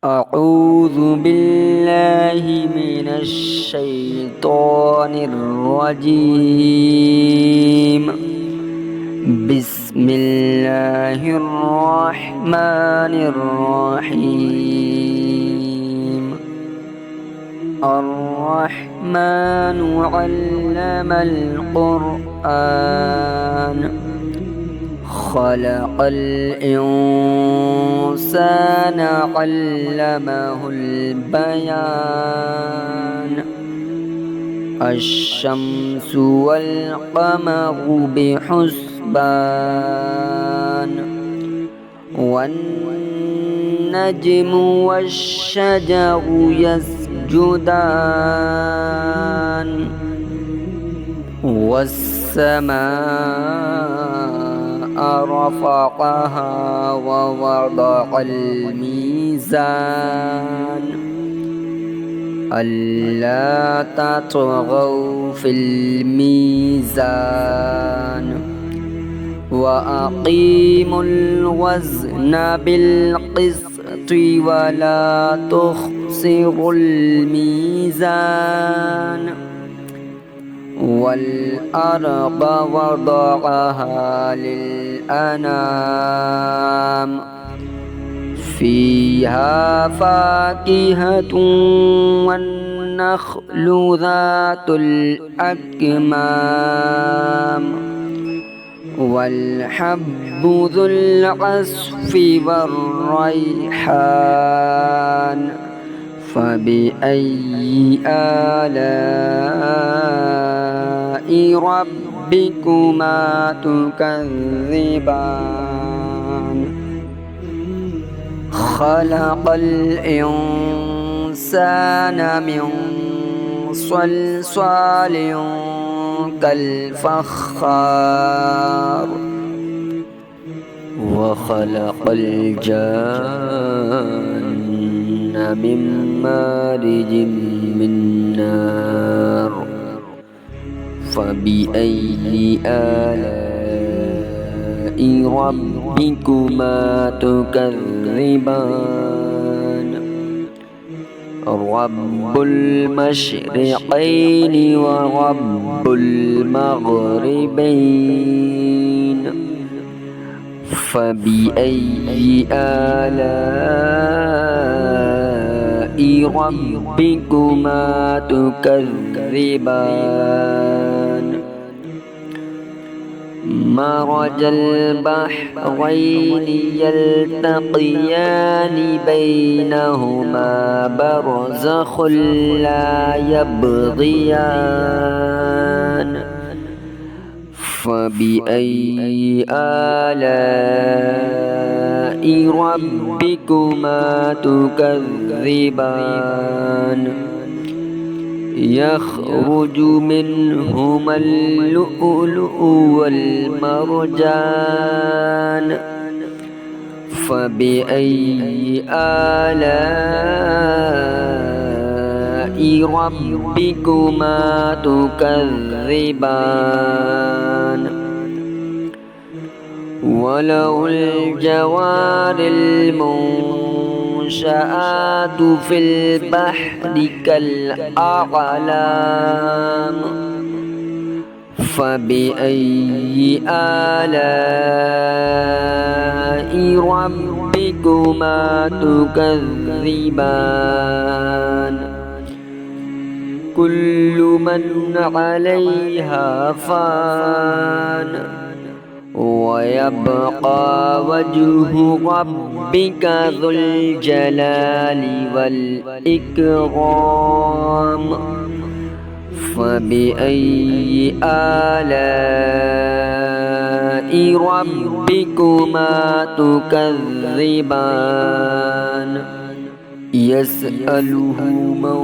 أعوذ بالله من الشيطان الرجيم. بسم الله الرحمن الرحيم. الرحمن علم القرآن خلق الإنسان علمه البيان. الشمس والقمر بحسبان والنجم والشجر يسجدان والسماء رفعها ووضع الميزان ألا تطغوا في الميزان وأقيموا الوزن بالقسط ولا تخسروا الميزان. والأرض وضعها للأنام فيها فاكهة والنخل ذات الأكمام والحب ذو العصف والريحان. فبأي آلاء ربكما تكذبان. خلق الإنسان من صلصال كالفخار وخلق الجان من مارج من نار. فبأي آلاء ربكما تكذبان. رب المشرقين ورب المغربين. فبأي آلاء ربكما تكذبان. مرج البحرين يلتقيان بينهما برزخ لا يبغيان. فبأي آلاء ربكما تكذبان. يخرج منهما اللؤلؤ والمرجان. فبأي آلاء ربكما تكذبان. وله الجوار المنشآت في البحر كالأعلام. فبأي آلاء ربكما تكذبان. كل من عليها فان ويبقى وجه ربك ذو الجلال والإكرام. فبأي آلاء ربكما تكذبان. يسأله من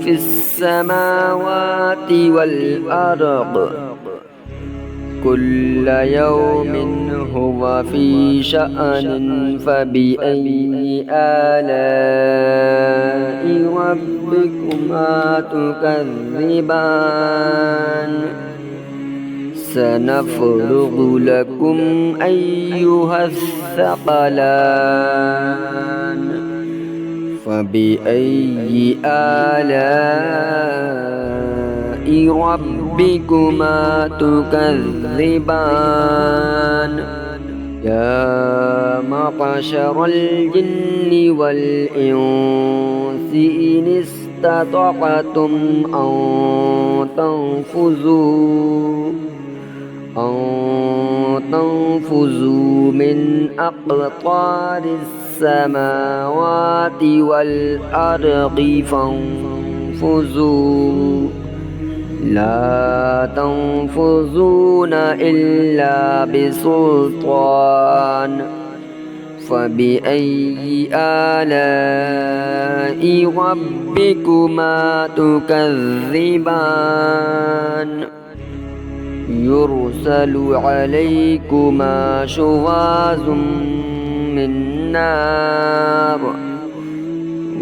في السماوات والأرض كل يوم هو في شأن. فبأي آلاء ربكما تكذبان. سنفرغ لكم أيها الثقلان فبأي آلاء ربكما تكذبان يا معشر الجن والإنس إن استطعتم أن تنفذوا من أقطار السماوات والأرض فانفذوا لا تنفذون إلا بسلطان فبأي آلاء ربكما تكذبان يرسل عليكما شواظ من نار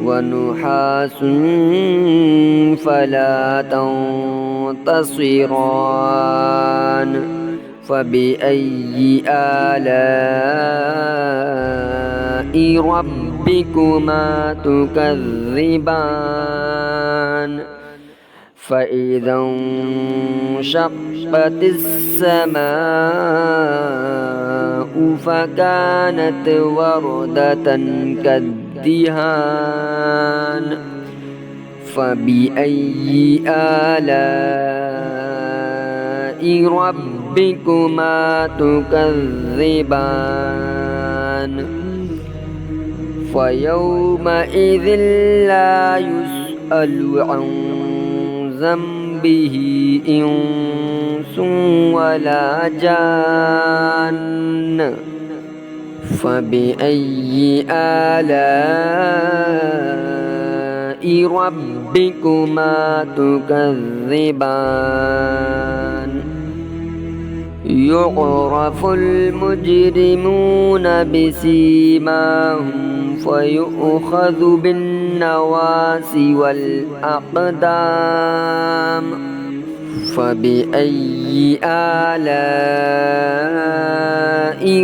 ونحاس فلا تنتصران فبأي آلاء ربكما تكذبان فإذا انشقت السماء فكانت وردة كالدهان فبأي آلاء ربكما تكذبان فيومئذ لا يسأل عن ذنبه إنس ولا جان فبأي آلاء ربكما تكذبان يعرف المجرمون بسيماهم فيؤخذ بالنواصي والأقدام فبأي آلاء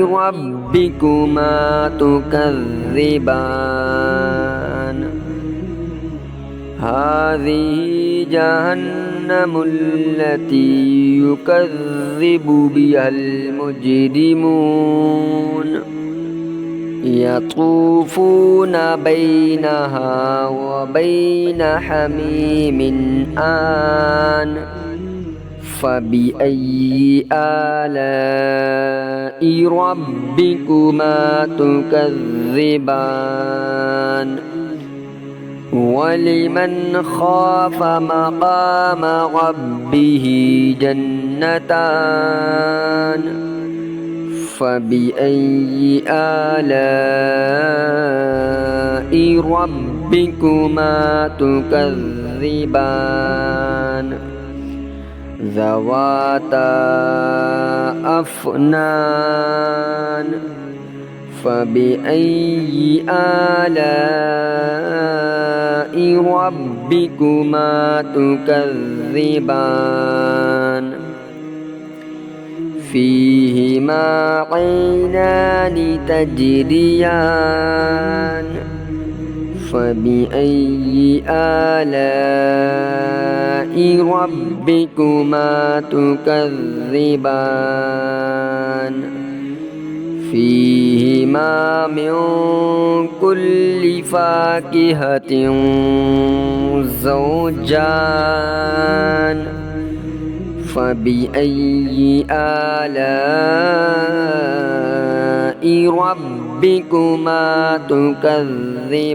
ربكما تكذبان هذه جهنم التي يكذب بها المجرمون يطوفون بينها وبين حميم آن فبأي آلاء ربكما تكذبان ولمن خاف مقام ربه جنتان فبأي آلاء ربكما تكذبان ذواتا أفنان فبأي آلاء ربكما تكذبان فيهما عينان تجريان فبأي آلاء ربكما تكذبان فيهما من كل فاكهة زوجان فبأي آلاء ربكما تكذبان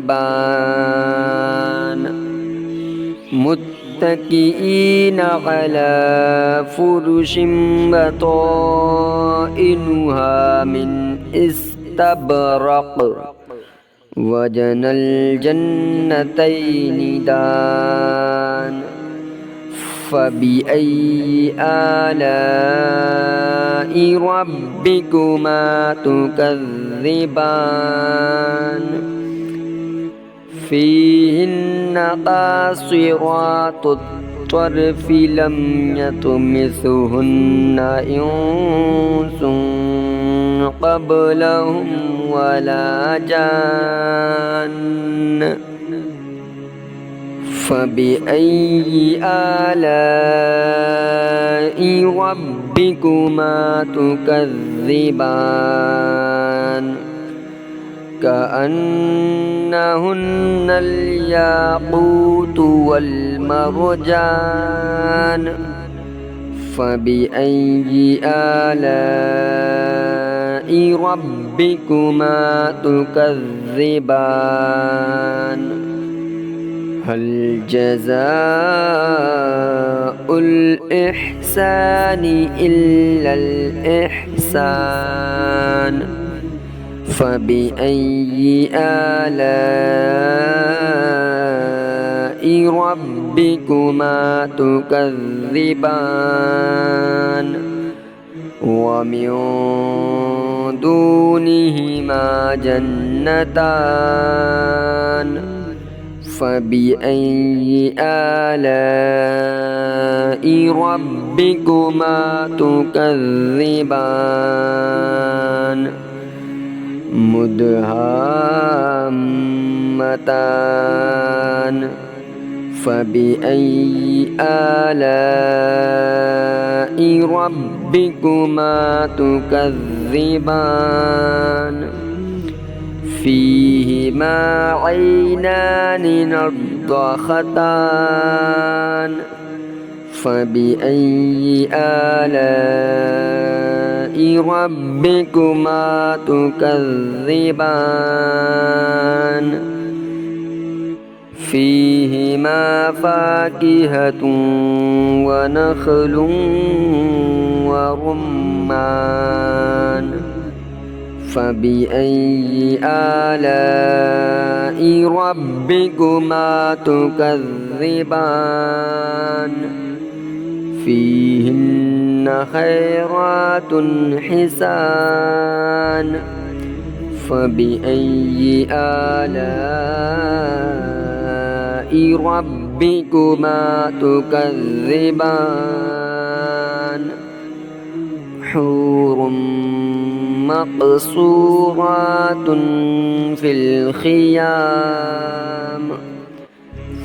متكئين على فرش بطائنها من استبرق وجنى الجنتين دان فبأي آلاء ربكما تكذبان فيهن قاصرات الطرف لم يطمثهن إنس قبلهم ولا جان فبأي آلاء ربكما تكذبان كأنهن الياقوت والمرجان فبأي آلاء ربكما تكذبان هل جزاء الإحسان إلا الإحسان فبأي آلاء ربكما تكذبان ومن دونهما جنتان فبأي آلاء ربكما تكذبان مدهامتان فبأي آلاء ربكما تكذبان فيهما عينان نضاختان فبأي آلاء ربكما تكذبان فيهما فاكهة ونخل ورمان فبأي آلاء ربكما تكذبان فيهن خيرات حسان فبأي آلاء ربكما تكذبان حور مقصورات في الخيام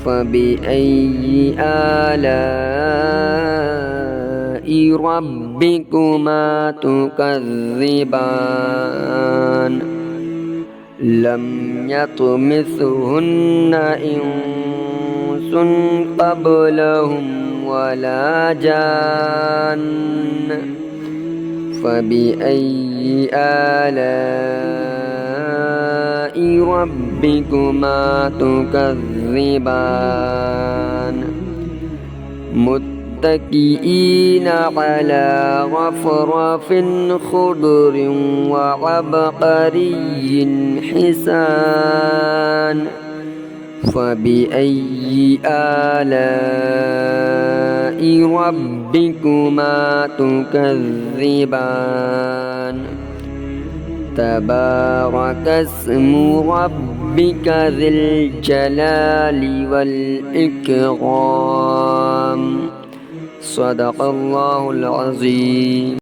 فبأي آلاء ربكما تكذبان لم يطمثهن إنس قبلهم ولا جان فبأي آلاء ربكما تكذبان متكئين على رفرف خضر وعبقري حسان فبأي آلاء ربكما تكذبان تبارك اسم ربك ذي الجلال والإكرام صدق الله العظيم.